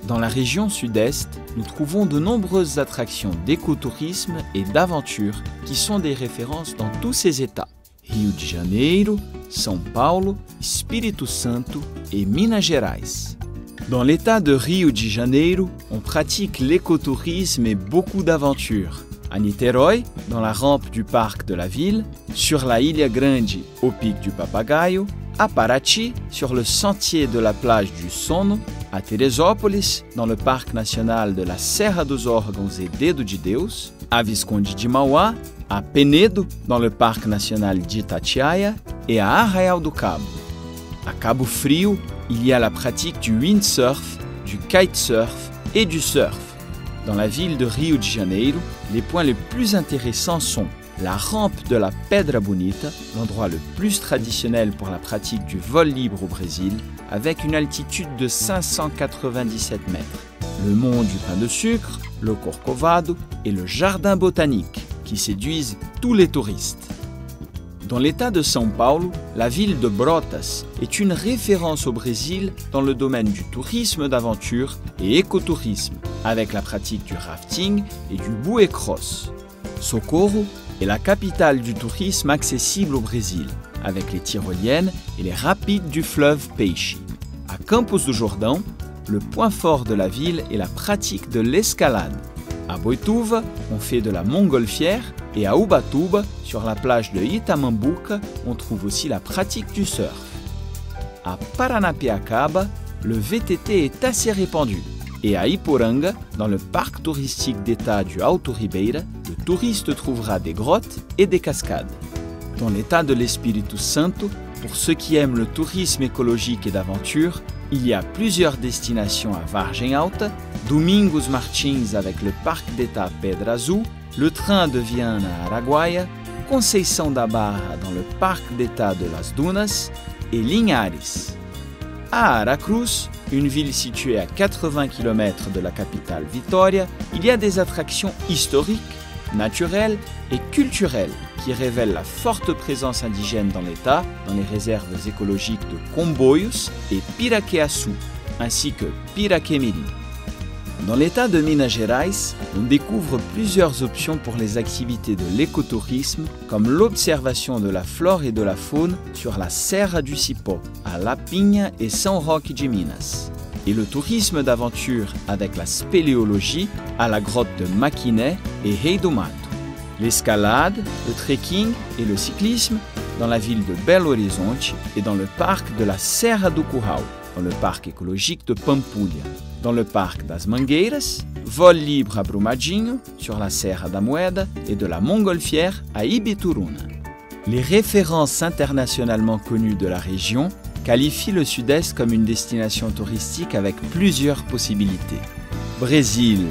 Dans la région sud-est, nous trouvons de nombreuses attractions d'écotourisme et d'aventure qui sont des références dans tous ces États. Rio de Janeiro, São Paulo, Espírito Santo et Minas Gerais. Dans l'État de Rio de Janeiro, on pratique l'écotourisme et beaucoup d'aventures. À Niterói, dans la rampe du parc de la ville, sur la Ilha Grande, au pic du Papagaio, à Paraty, sur le sentier de la plage du Sono, à Teresópolis, dans le parc national de la Serra dos Órgãos et Dedo de Deus, à Visconde de Mauá, à Penedo, dans le parc national d'Itatiaia, et à Arraial do Cabo. À Cabo Frio, il y a la pratique du windsurf, du kitesurf et du surf. Dans la ville de Rio de Janeiro, les points les plus intéressants sont la rampe de la Pedra Bonita, l'endroit le plus traditionnel pour la pratique du vol libre au Brésil, avec une altitude de 597 mètres. Le mont du pain de sucre, le Corcovado et le jardin botanique, qui séduisent tous les touristes. Dans l'état de São Paulo, la ville de Brotas est une référence au Brésil dans le domaine du tourisme d'aventure et écotourisme, avec la pratique du rafting et du bouée cross. Socorro est la capitale du tourisme accessible au Brésil, avec les tyroliennes et les rapides du fleuve Peixe. À Campos do Jordão, le point fort de la ville est la pratique de l'escalade. À Boituva, on fait de la montgolfière et à Ubatuba, sur la plage de Itamambuca, on trouve aussi la pratique du surf. À Paranapiacaba, le VTT est assez répandu. Et à Iporanga, dans le parc touristique d'État du Alto Ribeira, le touriste trouvera des grottes et des cascades. Dans l'état de l'Espírito Santo, pour ceux qui aiment le tourisme écologique et d'aventure, il y a plusieurs destinations à Vargem Alta, Domingos Martins avec le parc d'État Pedra Azul, le train de Viana à Araguaia, Conceição da Barra dans le parc d'État de Las Dunas et Linhares. À Aracruz, une ville située à 80 km de la capitale Vitória, il y a des attractions historiques, naturelles et culturelles qui révèlent la forte présence indigène dans l'État, dans les réserves écologiques de Comboios et Piraqueaçu, ainsi que Piraquemirim. Dans l'État de Minas Gerais, on découvre plusieurs options pour les activités de l'écotourisme, comme l'observation de la flore et de la faune sur la Serra do Cipó, à Lapinha et São Roque de Minas, et le tourisme d'aventure avec la spéléologie à la grotte de Maquiné et Rei do Mato, l'escalade, le trekking et le cyclisme dans la ville de Belo Horizonte et dans le parc de la Serra do Curral, dans le parc écologique de Pampulha, dans le parc das Mangueiras, vol libre à Brumadinho, sur la Serra da Moeda et de la montgolfière à Ibituruna. Les références internationalement connues de la région qualifient le Sud-Est comme une destination touristique avec plusieurs possibilités. Brésil,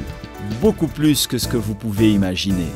beaucoup plus que ce que vous pouvez imaginer.